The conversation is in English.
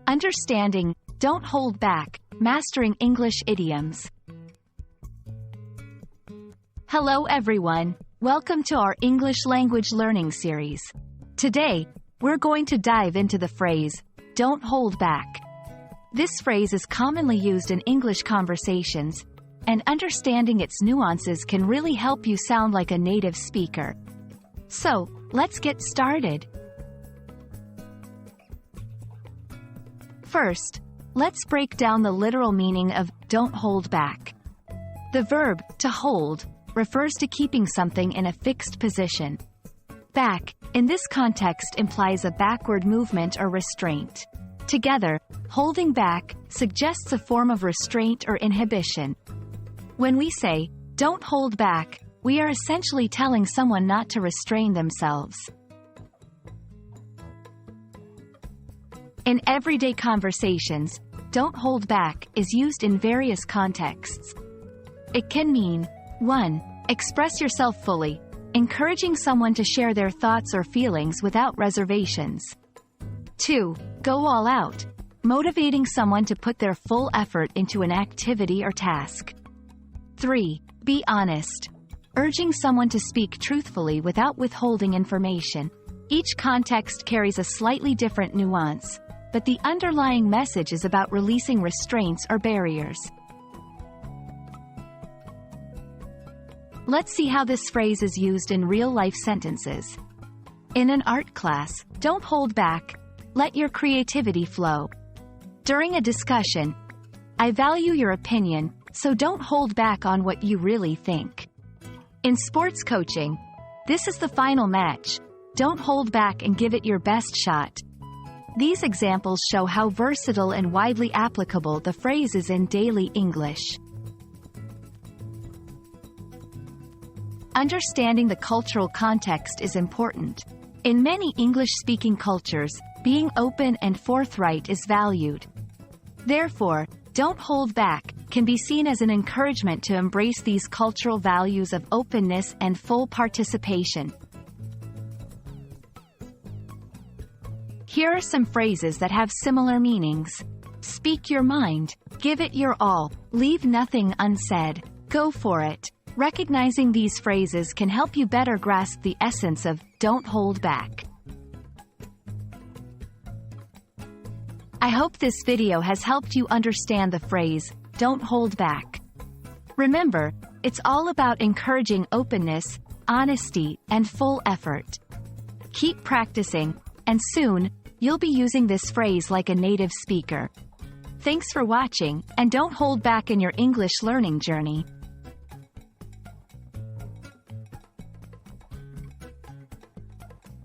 Understanding, don't hold back, mastering English idioms. Hello everyone, welcome to our English language learning series. Today, we're going to dive into the phrase, don't hold back. This phrase is commonly used in English conversations, and understanding its nuances can really help you sound like a native speaker. So, let's get started. First, let's break down the literal meaning of don't hold back. The verb, to hold, refers to keeping something in a fixed position. Back, in this context, implies a backward movement or restraint. Together, holding back suggests a form of restraint or inhibition. When we say, don't hold back, we are essentially telling someone not to restrain themselves. In everyday conversations, don't hold back is used in various contexts. It can mean 1. Express yourself fully, encouraging someone to share their thoughts or feelings without reservations. 2. Go all out, motivating someone to put their full effort into an activity or task. 3. Be honest, urging someone to speak truthfully without withholding information. Each context carries a slightly different nuance, but the underlying message is about releasing restraints or barriers. Let's see how this phrase is used in real-life sentences. In an art class, don't hold back, let your creativity flow. During a discussion, I value your opinion, so don't hold back on what you really think. In sports coaching, this is the final match, don't hold back and give it your best shot. These examples show how versatile and widely applicable the phrase is in daily English. Understanding the cultural context is important. In many English-speaking cultures, being open and forthright is valued. Therefore, don't hold back can be seen as an encouragement to embrace these cultural values of openness and full participation. Here are some phrases that have similar meanings. Speak your mind, give it your all, leave nothing unsaid, go for it. Recognizing these phrases can help you better grasp the essence of don't hold back. I hope this video has helped you understand the phrase, don't hold back. Remember, it's all about encouraging openness, honesty, and full effort. Keep practicing, and soon, you'll be using this phrase like a native speaker. Thanks for watching, and don't hold back in your English learning journey.